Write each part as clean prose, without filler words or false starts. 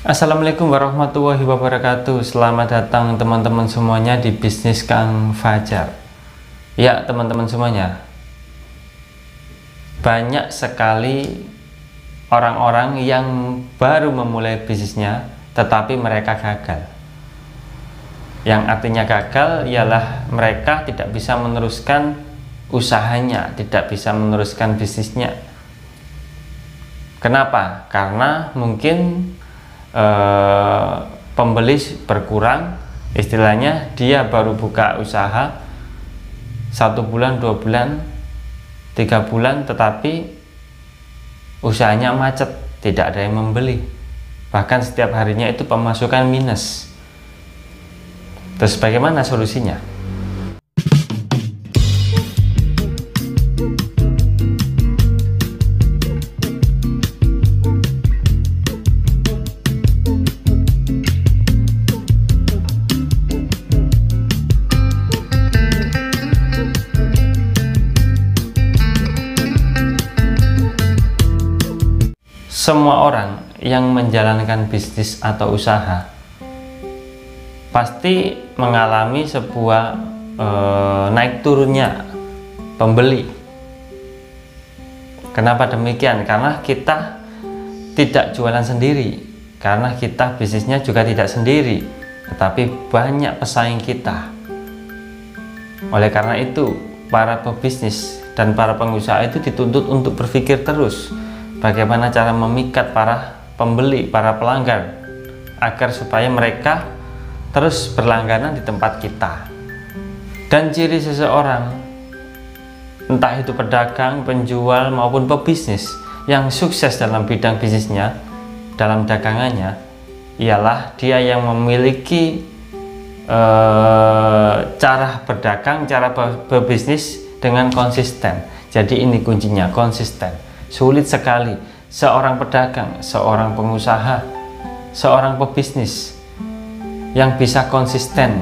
Assalamualaikum warahmatullahi wabarakatuh. Selamat datang teman-teman semuanya di bisnis Kang Fajar. Ya teman-teman semuanya, banyak sekali orang-orang yang baru memulai bisnisnya tetapi mereka gagal. Yang artinya gagal ialah mereka tidak bisa meneruskan usahanya, tidak bisa meneruskan bisnisnya. Kenapa? Karena mungkin pembeli berkurang, istilahnya dia baru buka usaha 1 bulan, 2 bulan, 3 bulan, tetapi usahanya macet, tidak ada yang membeli, bahkan setiap harinya itu pemasukan minus. Terus bagaimana solusinya? Semua orang yang menjalankan bisnis atau usaha pasti mengalami sebuah naik turunnya pembeli. Kenapa demikian? Karena kita tidak jualan sendiri, karena kita bisnisnya juga tidak sendiri, tetapi banyak pesaing kita. Oleh karena itu, para pebisnis dan para pengusaha itu dituntut untuk berpikir terus bagaimana cara memikat para pembeli, para pelanggan, agar supaya mereka terus berlangganan di tempat kita. Dan ciri seseorang, entah itu pedagang, penjual maupun pebisnis yang sukses dalam bidang bisnisnya, dalam dagangannya, ialah dia yang memiliki cara berdagang, cara berbisnis dengan konsisten. Jadi ini kuncinya, konsisten. Sulit sekali seorang pedagang, seorang pengusaha, seorang pebisnis yang bisa konsisten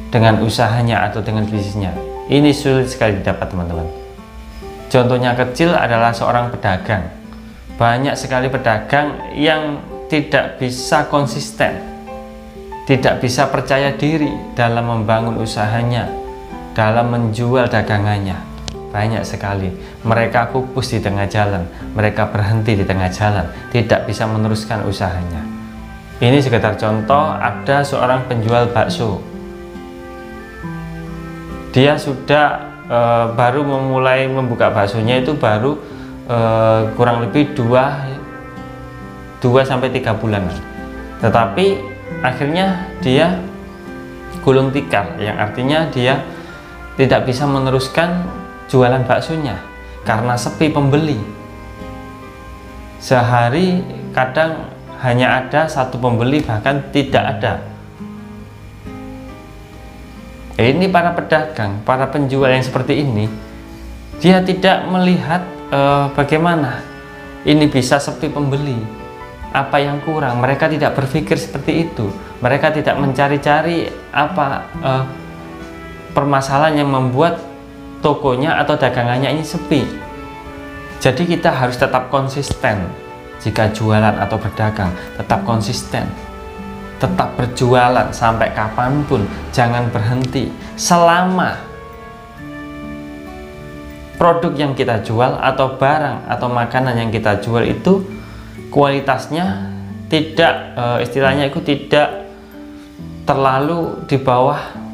dengan usahanya atau dengan bisnisnya. Ini sulit sekali didapat, teman-teman. Contohnya kecil adalah seorang pedagang. Banyak sekali pedagang yang tidak bisa konsisten, tidak bisa percaya diri dalam membangun usahanya, dalam menjual dagangannya. Banyak sekali mereka pupus di tengah jalan, mereka berhenti di tengah jalan, tidak bisa meneruskan usahanya. Ini sekedar contoh, ada seorang penjual bakso. Dia sudah baru memulai membuka baksonya itu baru kurang lebih 2-3 bulan. Tetapi akhirnya dia gulung tikar, yang artinya dia tidak bisa meneruskan jualan baksonya karena sepi pembeli. Sehari kadang hanya ada 1 pembeli, bahkan tidak ada. Ini para pedagang, para penjual yang seperti ini, dia tidak melihat bagaimana ini bisa sepi pembeli, apa yang kurang. Mereka tidak berpikir seperti itu. Mereka tidak mencari-cari apa permasalahan yang membuat tokonya atau dagangannya ini sepi. Jadi kita harus tetap konsisten jika jualan atau berdagang, tetap konsisten, tetap berjualan sampai kapanpun, jangan berhenti selama produk yang kita jual atau barang atau makanan yang kita jual itu kualitasnya tidak istilahnya itu tidak terlalu di bawah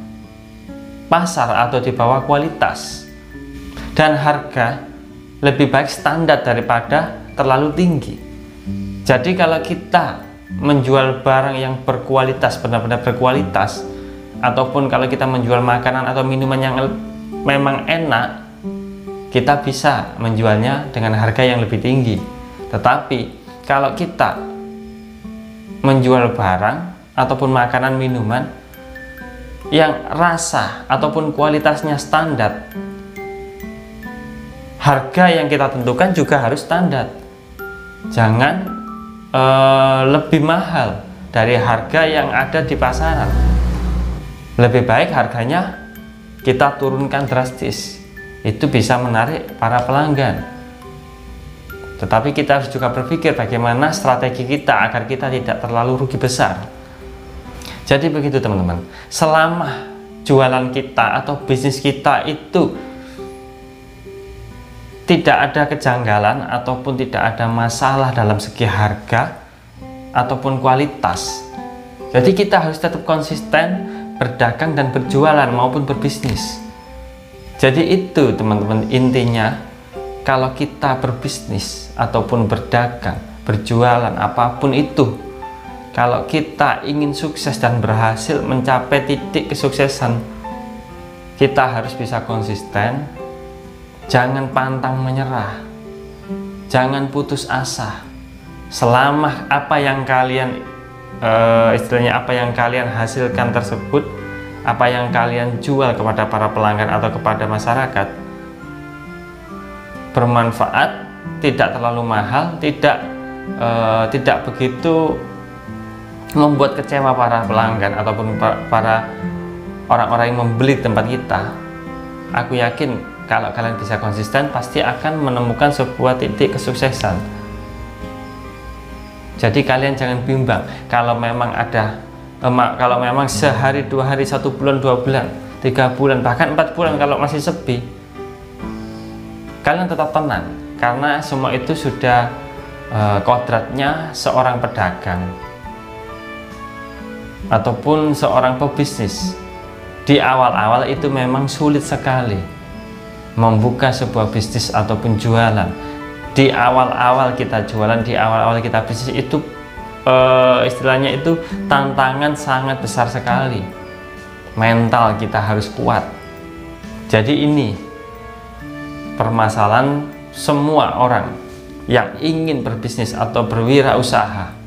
pasar atau di bawah kualitas, dan harga lebih baik standar daripada terlalu tinggi. Jadi kalau kita menjual barang yang berkualitas, benar-benar berkualitas, ataupun kalau kita menjual makanan atau minuman yang memang enak, kita bisa menjualnya dengan harga yang lebih tinggi. Tetapi kalau kita menjual barang ataupun makanan minuman yang rasa ataupun kualitasnya standar, harga yang kita tentukan juga harus standar. Jangan lebih mahal dari harga yang ada di pasaran. Lebih baik harganya kita turunkan drastis. Itu bisa menarik para pelanggan. Tetapi kita harus juga berpikir bagaimana strategi kita agar kita tidak terlalu rugi besar. Jadi begitu teman-teman, selama jualan kita atau bisnis kita itu tidak ada kejanggalan ataupun tidak ada masalah dalam segi harga ataupun kualitas, jadi kita harus tetap konsisten berdagang dan berjualan maupun berbisnis. Jadi itu teman-teman intinya. Kalau kita berbisnis ataupun berdagang, berjualan, apapun itu, kalau kita ingin sukses dan berhasil mencapai titik kesuksesan, kita harus bisa konsisten, jangan pantang menyerah, jangan putus asa. Selama apa yang kalian istilahnya apa yang kalian hasilkan tersebut, apa yang kalian jual kepada para pelanggan atau kepada masyarakat bermanfaat, tidak terlalu mahal, tidak begitu membuat kecewa para pelanggan ataupun para orang-orang yang membeli tempat kita, aku yakin kalau kalian bisa konsisten pasti akan menemukan sebuah titik kesuksesan. Jadi kalian jangan bimbang kalau memang ada kalau memang sehari, 2 hari, 1 bulan, 2 bulan, 3 bulan, bahkan 4 bulan kalau masih sepi, kalian tetap tenang, karena semua itu sudah kodratnya seorang pedagang ataupun seorang pebisnis. Di awal-awal itu memang sulit sekali membuka sebuah bisnis ataupun jualan. Di awal-awal kita jualan, di awal-awal kita bisnis itu istilahnya itu tantangan sangat besar sekali. Mental kita harus kuat. Jadi ini permasalahan semua orang yang ingin berbisnis atau berwirausaha.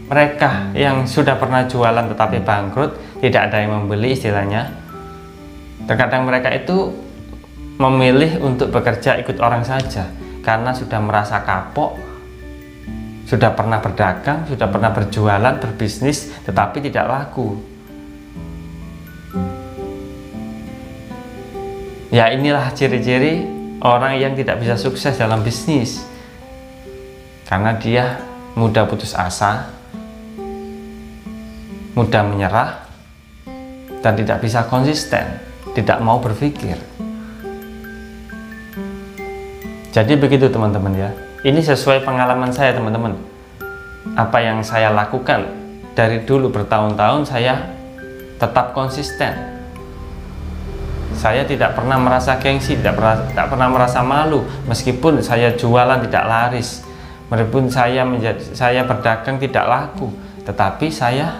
Mereka yang sudah pernah jualan tetapi bangkrut, tidak ada yang membeli istilahnya. Terkadang mereka itu memilih untuk bekerja ikut orang saja karena sudah merasa kapok, sudah pernah berdagang, sudah pernah berjualan, berbisnis tetapi tidak laku. Ya inilah ciri-ciri orang yang tidak bisa sukses dalam bisnis, karena dia mudah putus asa, mudah menyerah, dan tidak bisa konsisten, tidak mau berpikir. Jadi begitu teman-teman ya. Ini sesuai pengalaman saya teman-teman. Apa yang saya lakukan dari dulu bertahun-tahun, saya tetap konsisten. Saya tidak pernah merasa gengsi, tidak pernah merasa malu meskipun saya jualan tidak laris, meskipun saya berdagang tidak laku, tetapi saya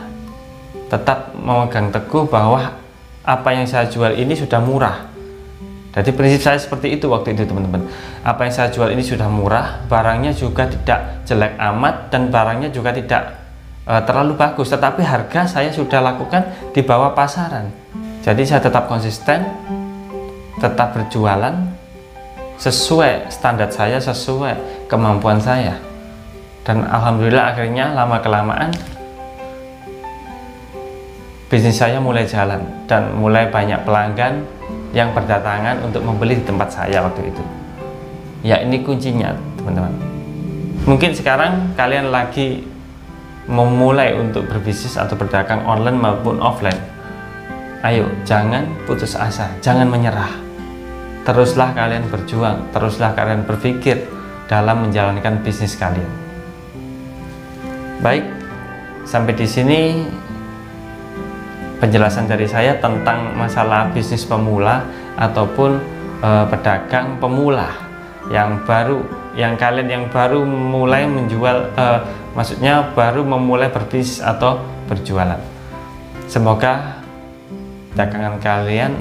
tetap memegang teguh bahwa apa yang saya jual ini sudah murah. Jadi prinsip saya seperti itu waktu itu teman-teman. Apa yang saya jual ini sudah murah, barangnya juga tidak jelek amat, dan barangnya juga tidak terlalu bagus, tetapi harga saya sudah lakukan di bawah pasaran. Jadi saya tetap konsisten, tetap berjualan sesuai standar saya, sesuai kemampuan saya. Dan alhamdulillah akhirnya lama-kelamaan bisnis saya mulai jalan dan mulai banyak pelanggan yang berdatangan untuk membeli di tempat saya waktu itu. Ya ini kuncinya teman-teman. Mungkin sekarang kalian lagi memulai untuk berbisnis atau berdagang online maupun offline. Ayo, jangan putus asa, jangan menyerah. Teruslah kalian berjuang, teruslah kalian berpikir dalam menjalankan bisnis kalian. Baik, sampai di sini penjelasan dari saya tentang masalah bisnis pemula ataupun pedagang pemula yang baru, yang baru mulai menjual, maksudnya baru memulai berbisnis atau berjualan. Semoga dagangan kalian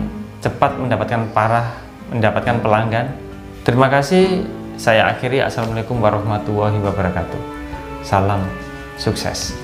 cepat mendapatkan pelanggan. Terima kasih. Saya akhiri. Assalamualaikum warahmatullahi wabarakatuh. Salam sukses.